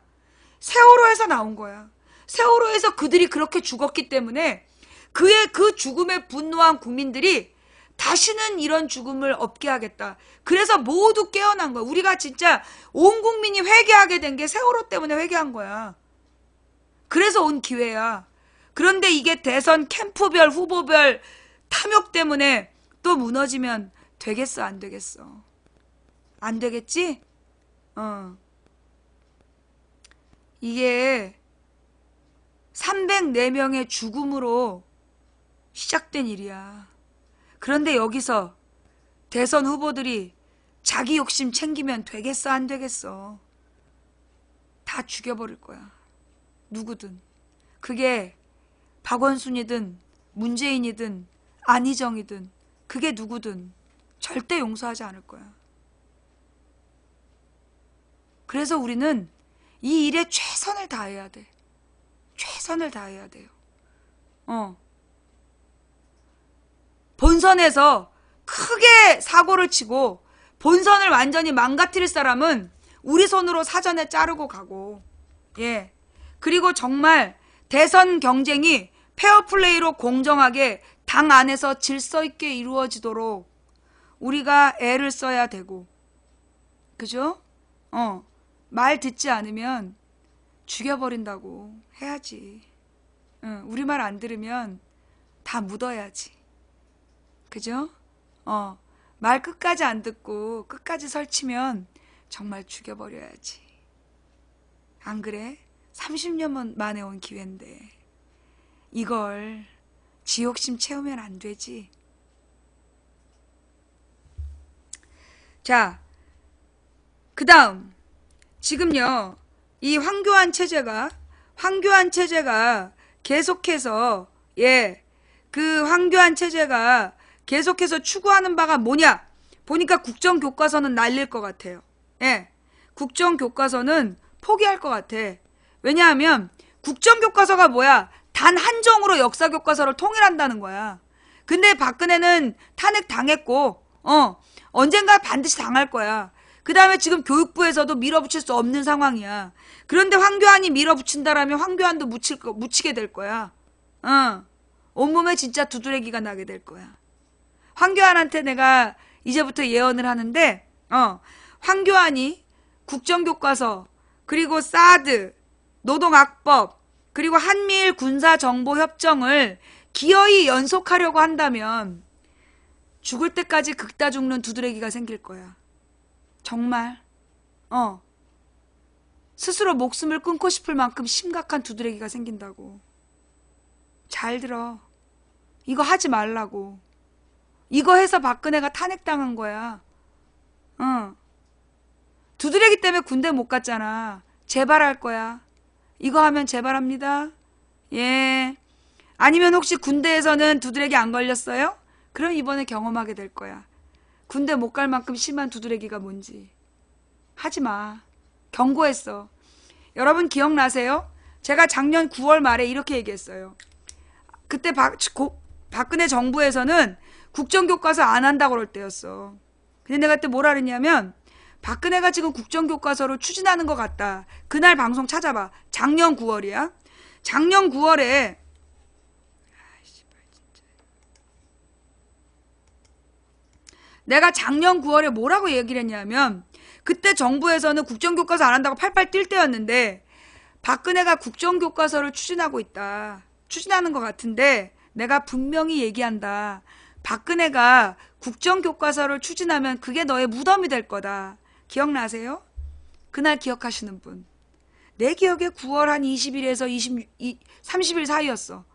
세월호에서 나온 거야. 세월호에서 그들이 그렇게 죽었기 때문에 그 죽음에 분노한 국민들이 다시는 이런 죽음을 없게 하겠다. 그래서 모두 깨어난 거야. 우리가 진짜 온 국민이 회개하게 된 게 세월호 때문에 회개한 거야. 그래서 온 기회야. 그런데 이게 대선 캠프별 후보별 탐욕 때문에 또 무너지면 되겠어, 안 되겠어? 안 되겠지? 이게 304명의 죽음으로 시작된 일이야. 그런데 여기서 대선 후보들이 자기 욕심 챙기면 되겠어, 안 되겠어? 다 죽여버릴 거야. 누구든. 그게 박원순이든 문재인이든 안희정이든 그게 누구든 절대 용서하지 않을 거야. 그래서 우리는 이 일에 최선을 다해야 돼. 최선을 다해야 돼요. 본선에서 크게 사고를 치고 본선을 완전히 망가뜨릴 사람은 우리 손으로 사전에 자르고 가고, 예. 그리고 정말 대선 경쟁이 페어플레이로 공정하게 당 안에서 질서 있게 이루어지도록 우리가 애를 써야 되고, 그죠? 말 듣지 않으면 죽여버린다고 해야지. 우리 말 안 들으면 다 묻어야지. 그죠? 말 끝까지 안 듣고 끝까지 설치면 정말 죽여버려야지. 안 그래? 30년 만에 온 기회인데 이걸 지욕심 채우면 안 되지. 자, 그 다음 지금요 이 황교안 체제가 계속해서 그 황교안 체제가 계속해서 추구하는 바가 뭐냐? 보니까 국정교과서는 날릴 것 같아요. 예, 국정교과서는 포기할 것 같아. 왜냐하면 국정교과서가 뭐야? 단 한정으로 역사교과서를 통일한다는 거야. 근데 박근혜는 탄핵 당했고 언젠가 반드시 당할 거야. 그 다음에 지금 교육부에서도 밀어붙일 수 없는 상황이야. 그런데 황교안이 밀어붙인다라면 황교안도 묻히게 될 거야. 온몸에 진짜 두드러기가 나게 될 거야. 황교안한테 내가 이제부터 예언을 하는데, 황교안이 국정교과서, 그리고 사드, 노동악법, 그리고 한미일 군사정보협정을 기어이 연속하려고 한다면 죽을 때까지 긁다 죽는 두드러기가 생길 거야. 정말. 스스로 목숨을 끊고 싶을 만큼 심각한 두드러기가 생긴다고. 잘 들어. 이거 하지 말라고. 이거 해서 박근혜가 탄핵당한 거야. 두드러기 때문에 군대 못 갔잖아. 재발할 거야. 이거 하면 재발합니다. 예. 아니면 혹시 군대에서는 두드러기 안 걸렸어요? 그럼 이번에 경험하게 될 거야. 군대 못 갈 만큼 심한 두드러기가 뭔지. 하지 마. 경고했어. 여러분 기억나세요? 제가 작년 9월 말에 이렇게 얘기했어요. 그때 박근혜 정부에서는 국정교과서 안 한다고 그럴 때였어. 근데 내가 그때 뭐라 그랬냐면, 박근혜가 지금 국정교과서를 추진하는 것 같다. 그날 방송 찾아봐. 작년 9월이야. 작년 9월에 내가 작년 9월에 뭐라고 얘기를 했냐면, 그때 정부에서는 국정교과서 안 한다고 팔팔 뛸 때였는데 박근혜가 국정교과서를 추진하고 있다. 추진하는 것 같은데 내가 분명히 얘기한다. 박근혜가 국정교과서를 추진하면 그게 너의 무덤이 될 거다. 기억나세요? 그날 기억하시는 분. 내 기억에 9월 한 20일에서 30일 사이였어.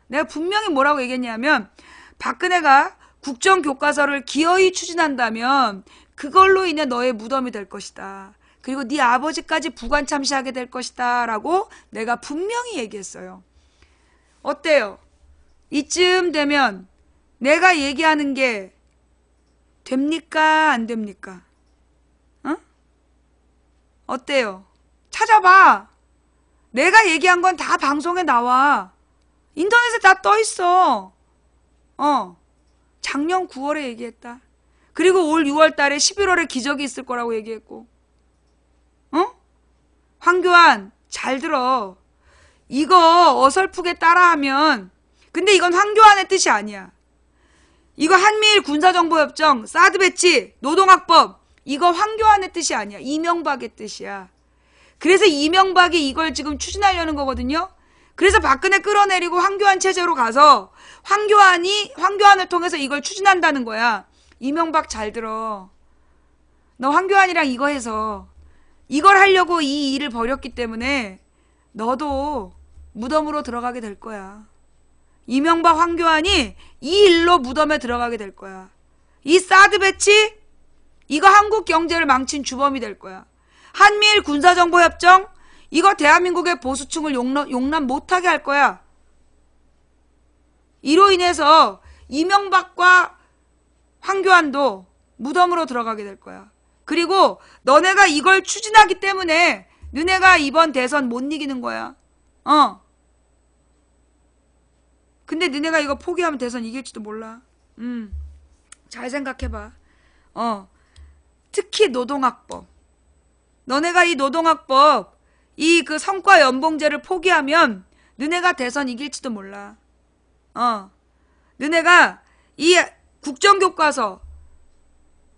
내가 분명히 뭐라고 얘기했냐면, 박근혜가 국정교과서를 기어이 추진한다면 그걸로 인해 너의 무덤이 될 것이다. 그리고 네 아버지까지 부관 참시하게 될 것이다. 라고 내가 분명히 얘기했어요. 어때요? 이쯤 되면 내가 얘기하는 게 됩니까? 안 됩니까? 어때요? 찾아봐. 내가 얘기한 건 다 방송에 나와. 인터넷에 다 떠 있어. 작년 9월에 얘기했다. 그리고 올 6월 달에 11월에 기적이 있을 거라고 얘기했고. 황교안 잘 들어. 이거 어설프게 따라하면, 근데 이건 황교안의 뜻이 아니야. 이거 한미일 군사정보협정, 사드 배치, 노동학법, 이거 황교안의 뜻이 아니야. 이명박의 뜻이야. 그래서 이명박이 이걸 지금 추진하려는 거거든요. 그래서 박근혜 끌어내리고 황교안 체제로 가서 황교안을 통해서 이걸 추진한다는 거야. 이명박 잘 들어. 너 황교안이랑 이거 해서 이걸 하려고 이 일을 벌였기 때문에 너도 무덤으로 들어가게 될 거야. 이명박 황교안이 이 일로 무덤에 들어가게 될 거야. 이 사드 배치, 이거 한국 경제를 망친 주범이 될 거야. 한미일 군사정보협정, 이거 대한민국의 보수층을 용납 못하게 할 거야. 이로 인해서 이명박과 황교안도 무덤으로 들어가게 될 거야. 그리고 너네가 이걸 추진하기 때문에 너네가 이번 대선 못 이기는 거야. 근데 너네가 이거 포기하면 대선 이길지도 몰라. 잘 생각해봐. 특히 노동학법. 너네가 이 노동학법, 이 그 성과 연봉제를 포기하면 너네가 대선 이길지도 몰라. 너네가 이 국정교과서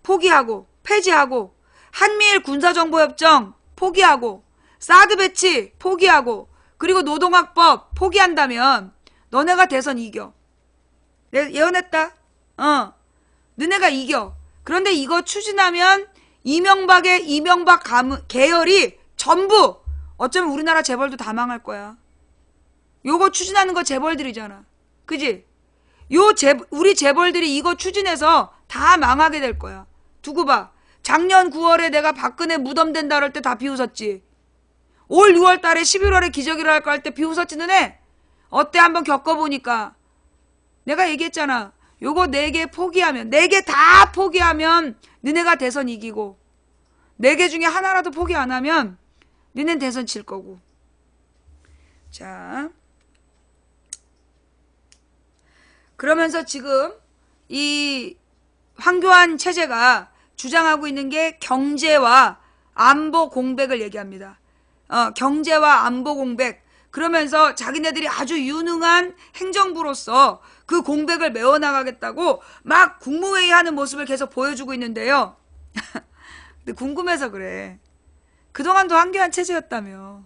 포기하고 폐지하고 한미일 군사정보협정 포기하고 사드 배치 포기하고 그리고 노동학법 포기한다면 너네가 대선 이겨. 내가 예언했다. 너네가 이겨. 그런데 이거 추진하면 이명박 계열이 전부 어쩌면 우리나라 재벌도 다 망할 거야. 요거 추진하는 거 재벌들이잖아. 그지? 우리 재벌들이 이거 추진해서 다 망하게 될 거야. 두고 봐. 작년 9월에 내가 박근혜 무덤 된다 그럴 때 다 비웃었지. 올 6월 달에 11월에 기적이라 할 거 할 때 비웃었지 너네? 어때? 한번 겪어보니까. 내가 얘기했잖아. 요거 4개 포기하면, 4개 다 포기하면 너네가 대선 이기고 4개 중에 하나라도 포기 안 하면 너넨 대선 질 거고. 자, 그러면서 지금 이 황교안 체제가 주장하고 있는 게 경제와 안보 공백을 얘기합니다. 경제와 안보 공백, 그러면서 자기네들이 아주 유능한 행정부로서 그 공백을 메워나가겠다고 막 국무회의 하는 모습을 계속 보여주고 있는데요. 근데 궁금해서 그래. 그동안도 한교안 체제였다며.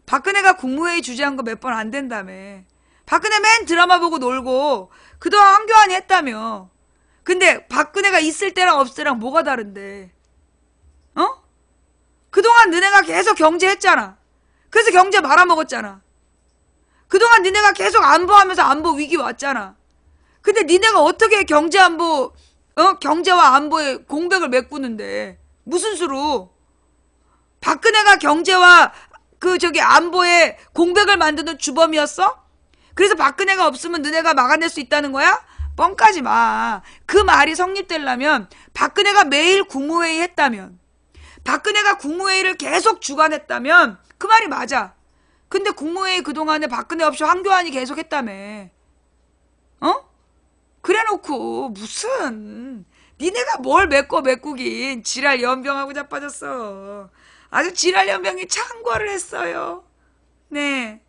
박근혜가 국무회의 주재한 거 몇 번 안 된다며. 박근혜 맨 드라마 보고 놀고 그동안 한교안이 했다며. 근데 박근혜가 있을 때랑 없을 때랑 뭐가 다른데? 어? 그동안 너네가 계속 경제했잖아. 그래서 경제 말아먹었잖아. 그동안 니네가 계속 안보하면서 안보 위기 왔잖아. 근데 니네가 어떻게 경제 안보, 경제와 안보의 공백을 메꾸는데? 무슨 수로? 박근혜가 경제와 안보의 공백을 만드는 주범이었어? 그래서 박근혜가 없으면 너네가 막아낼 수 있다는 거야? 뻥까지 마. 그 말이 성립되려면 박근혜가 매일 국무회의 했다면, 박근혜가 국무회의를 계속 주관했다면 그 말이 맞아. 근데 국무회의 그동안에 박근혜 없이 황교안이 계속 했다며. 그래놓고 무슨 니네가 뭘 메꾸긴 지랄 연병하고 자빠졌어. 아주 지랄 연병이 창궐을 했어요. 네,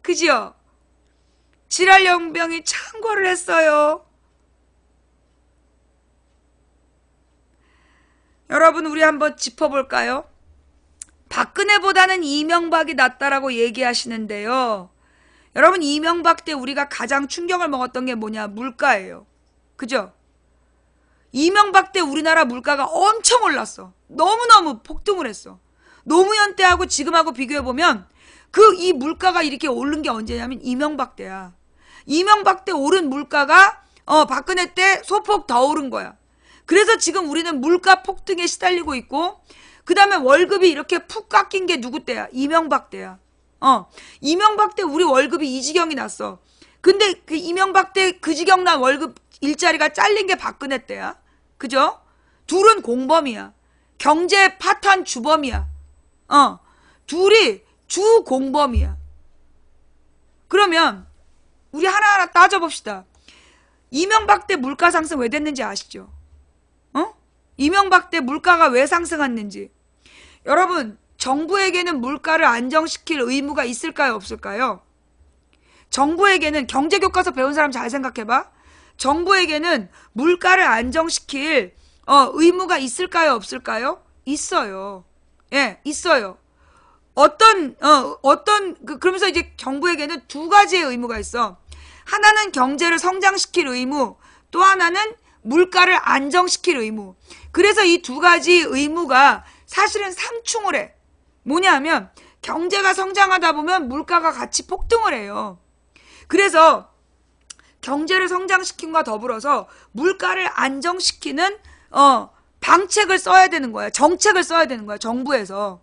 그지요? 지랄 연병이 창궐을 했어요. 여러분, 우리 한번 짚어볼까요? 박근혜보다는 이명박이 낫다라고 얘기하시는데요. 여러분, 이명박 때 우리가 가장 충격을 먹었던 게 뭐냐? 물가예요. 그죠? 이명박 때 우리나라 물가가 엄청 올랐어. 너무너무 폭등을 했어. 노무현 때하고 지금하고 비교해보면 이 물가가 이렇게 오른 게 언제냐면 이명박 때야. 이명박 때 오른 물가가 박근혜 때 소폭 더 오른 거야. 그래서 지금 우리는 물가 폭등에 시달리고 있고, 그 다음에 월급이 이렇게 푹 깎인 게 누구 때야? 이명박 때야. 이명박 때 우리 월급이 이 지경이 났어. 근데 그 이명박 때 그 지경 난 월급 일자리가 잘린 게 박근혜 때야. 그죠? 둘은 공범이야. 경제 파탄 주범이야. 둘이 주 공범이야. 그러면 우리 하나하나 따져봅시다. 이명박 때 물가 상승 왜 됐는지 아시죠? 이명박 때 물가가 왜 상승했는지. 여러분, 정부에게는 물가를 안정시킬 의무가 있을까요, 없을까요? 정부에게는, 경제교과서 배운 사람 잘 생각해봐. 정부에게는 물가를 안정시킬 의무가 있을까요, 없을까요? 있어요. 예, 있어요. 그러면서 이제 정부에게는 두 가지의 의무가 있어. 하나는 경제를 성장시킬 의무, 또 하나는 물가를 안정시킬 의무. 그래서 이 두 가지 의무가 사실은 상충을 해. 뭐냐 하면 경제가 성장하다 보면 물가가 같이 폭등을 해요. 그래서 경제를 성장시킴과 더불어서 물가를 안정시키는 방책을 써야 되는 거야. 정책을 써야 되는 거야, 정부에서.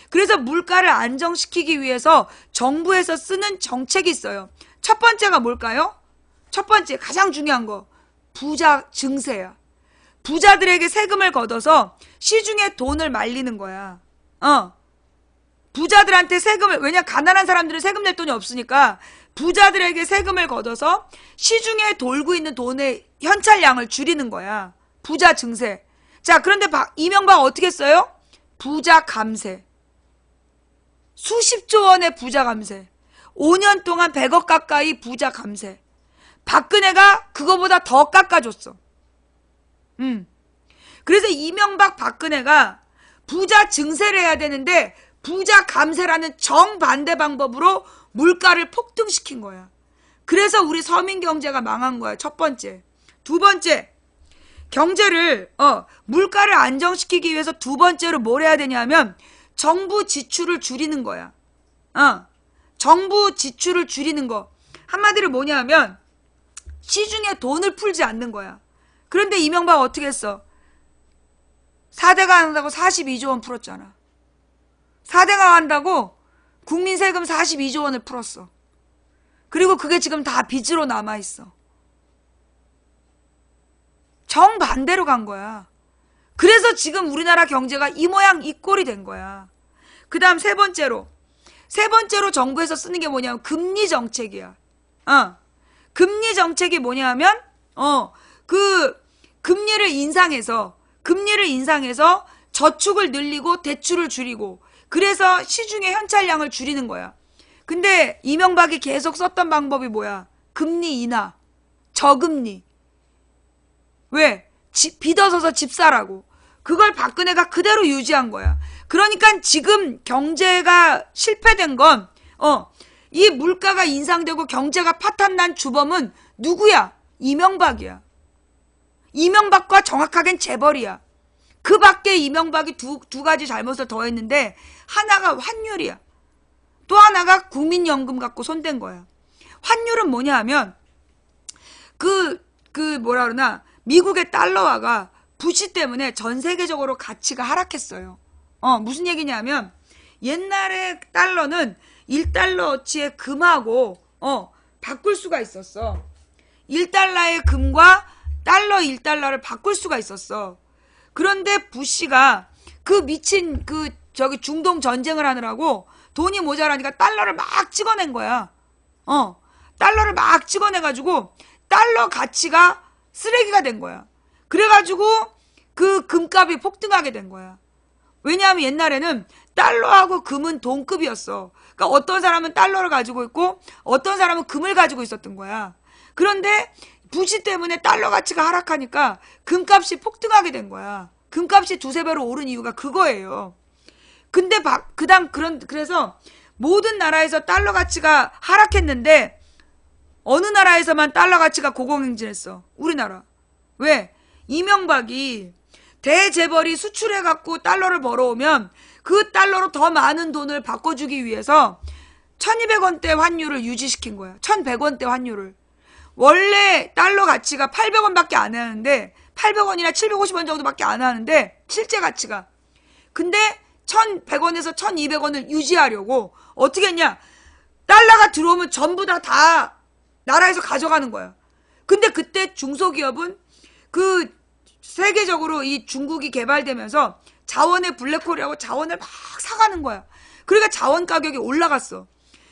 그래서 물가를 안정시키기 위해서 정부에서 쓰는 정책이 있어요. 첫 번째가 뭘까요? 첫 번째, 가장 중요한 거, 부자 증세야. 부자들에게 세금을 걷어서 시중에 돈을 말리는 거야. 부자들한테 세금을, 왜냐, 가난한 사람들은 세금 낼 돈이 없으니까 부자들에게 세금을 걷어서 시중에 돌고 있는 돈의 현찰량을 줄이는 거야. 부자 증세. 자, 그런데 이명박 어떻게 했어요? 부자 감세. 수십조 원의 부자 감세. 5년 동안 100억 가까이 부자 감세. 박근혜가 그거보다 더 깎아줬어. 그래서 이명박 박근혜가 부자 증세를 해야 되는데 부자 감세라는 정반대 방법으로 물가를 폭등시킨 거야. 그래서 우리 서민 경제가 망한 거야. 첫 번째. 두 번째, 경제를 물가를 안정시키기 위해서 두 번째로 뭘 해야 되냐면 정부 지출을 줄이는 거야. 정부 지출을 줄이는 거. 한마디로 뭐냐 하면 시중에 돈을 풀지 않는 거야. 그런데 이명박 어떻게 했어? 4대가 한다고 42조 원 풀었잖아. 4대가 한다고 국민 세금 42조 원을 풀었어. 그리고 그게 지금 다 빚으로 남아있어. 정반대로 간 거야. 그래서 지금 우리나라 경제가 이 모양 이 꼴이 된 거야. 그 다음 세 번째로 정부에서 쓰는 게 뭐냐면 금리 정책이야. 금리 정책이 뭐냐 하면 금리를 인상해서 저축을 늘리고 대출을 줄이고, 그래서 시중의 현찰량을 줄이는 거야. 근데 이명박이 계속 썼던 방법이 뭐야? 금리 인하, 저금리. 왜? 빚어서서 집 사라고. 그걸 박근혜가 그대로 유지한 거야. 그러니까 지금 경제가 실패된 건 이 물가가 인상되고 경제가 파탄난 주범은 누구야? 이명박이야. 이명박과 정확하겐 재벌이야. 그 밖에 이명박이 두 가지 잘못을 더했는데 하나가 환율이야. 또 하나가 국민연금 갖고 손댄 거야. 환율은 뭐냐 하면 뭐라 그러나 미국의 달러화가 부시 때문에 전 세계적으로 가치가 하락했어요. 무슨 얘기냐면 옛날에 달러는 1달러어치의 금하고 바꿀 수가 있었어. 1달러의 금과 달러 1달러를 바꿀 수가 있었어. 그런데 부시가 그 미친 중동 전쟁을 하느라고 돈이 모자라니까 달러를 막 찍어낸 거야. 달러를 막 찍어내가지고 달러 가치가 쓰레기가 된 거야. 그래가지고 그 금값이 폭등하게 된 거야. 왜냐하면 옛날에는 달러하고 금은 동급이었어. 그러니까 어떤 사람은 달러를 가지고 있고 어떤 사람은 금을 가지고 있었던 거야. 그런데 부시 때문에 달러 가치가 하락하니까 금값이 폭등하게 된 거야. 금값이 두세 배로 오른 이유가 그거예요. 근데 그래서 모든 나라에서 달러 가치가 하락했는데 어느 나라에서만 달러 가치가 고공행진했어? 우리나라. 왜? 이명박이 대재벌이 수출해갖고 달러를 벌어오면 그 달러로 더 많은 돈을 바꿔주기 위해서 1200원대 환율을 유지시킨 거야. 1100원대 환율을. 원래 달러 가치가 800원밖에 안 하는데 800원이나 750원 정도밖에 안 하는데 실제 가치가. 근데 1100원에서 1200원을 유지하려고 어떻게 했냐? 달러가 들어오면 전부 다 나라에서 가져가는 거야. 근데 그때 중소기업은 세계적으로 이 중국이 개발되면서 자원의 블랙홀이라고 자원을 막 사가는 거야. 그러니까 자원 가격이 올라갔어.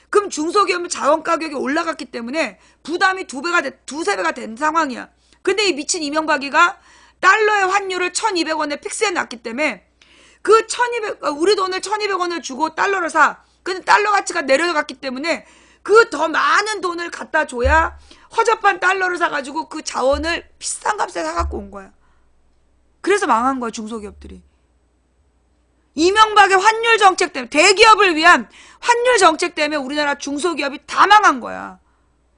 그럼 중소기업은 자원 가격이 올라갔기 때문에 부담이 두세 배가 된 상황이야. 근데 이 미친 이명박이가 달러의 환율을 1200원에 픽스해 놨기 때문에 우리 돈을 1200원을 주고 달러를 사. 근데 달러 가치가 내려갔기 때문에 그 더 많은 돈을 갖다 줘야 허접한 달러를 사가지고 그 자원을 비싼 값에 사갖고 온 거야. 그래서 망한 거야, 중소기업들이. 이명박의 환율 정책 때문에, 대기업을 위한 환율 정책 때문에 우리나라 중소기업이 다 망한 거야.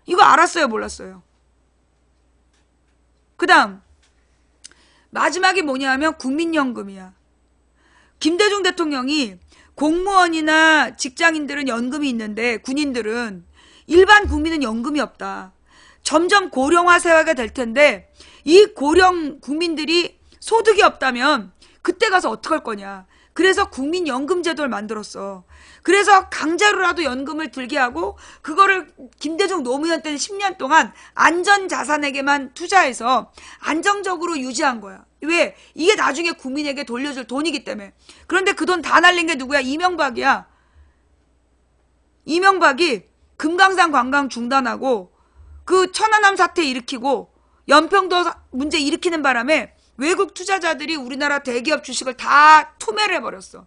이거 알았어요, 몰랐어요? 그 다음 마지막이 뭐냐면 국민연금이야. 김대중 대통령이 공무원이나 직장인들은 연금이 있는데 군인들은, 일반 국민은 연금이 없다. 점점 고령화 사회가 될 텐데 이 고령 국민들이 소득이 없다면 그때 가서 어떡할 거냐. 그래서 국민연금제도를 만들었어. 그래서 강제로라도 연금을 들게 하고 그거를 김대중 노무현 때는 10년 동안 안전자산에게만 투자해서 안정적으로 유지한 거야. 왜? 이게 나중에 국민에게 돌려줄 돈이기 때문에. 그런데 그 돈 다 날린 게 누구야? 이명박이야. 이명박이 금강산 관광 중단하고 그 천안함 사태 일으키고 연평도 문제 일으키는 바람에 외국 투자자들이 우리나라 대기업 주식을 다 투매를 해버렸어.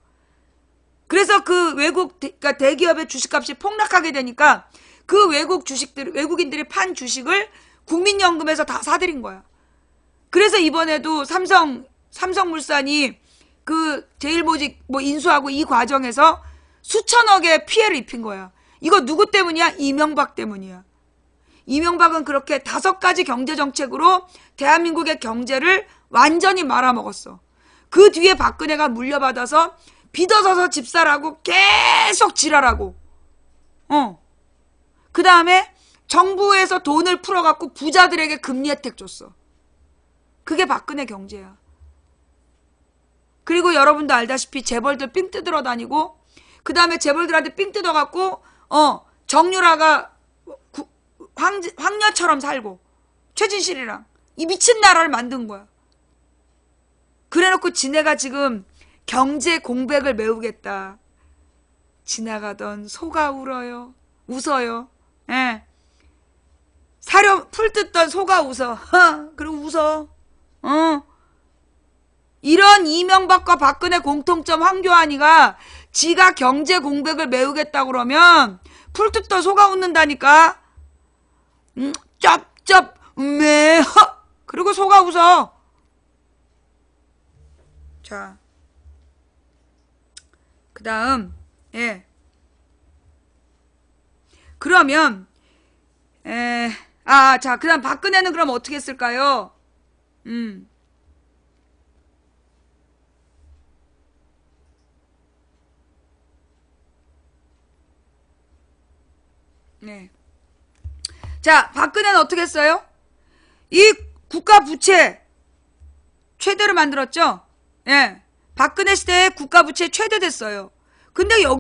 그래서 그 그러니까 대기업의 주식값이 폭락하게 되니까 그 외국인들이 판 주식을 국민연금에서 다 사들인 거야. 그래서 이번에도 삼성물산이 그 제일모직 인수하고 이 과정에서 수천억의 피해를 입힌 거야. 이거 누구 때문이야? 이명박 때문이야. 이명박은 그렇게 5가지 경제정책으로 대한민국의 경제를 완전히 말아먹었어. 그 뒤에 박근혜가 물려받아서 빚어서서 집사라고 계속 지랄하고, 그 다음에 정부에서 돈을 풀어갖고 부자들에게 금리 혜택 줬어. 그게 박근혜 경제야. 그리고 여러분도 알다시피 재벌들 삥 뜯으러 다니고, 그 다음에 재벌들한테 삥 뜯어갖고 정유라가 황녀처럼 살고, 최진실이랑 이 미친 나라를 만든 거야. 그래놓고 지네가 지금 경제 공백을 메우겠다. 지나가던 소가 웃어요. 예. 사료 풀 뜯던 소가 웃어. 그리고 웃어. 이런 이명박과 박근혜 공통점 황교안이가 지가 경제 공백을 메우겠다 그러면 풀 뜯다 소가 웃는다니까. 짭짭 매하. 그리고 소가 웃어. 자, 그 다음, 예. 그러면, 자, 그 다음 박근혜는 그럼 어떻게 했을까요? 네. 자, 박근혜는 어떻게 했어요? 이 국가 부채 최대로 만들었죠? 예. 박근혜 시대에 국가 부채 최대 됐어요. 근데 여기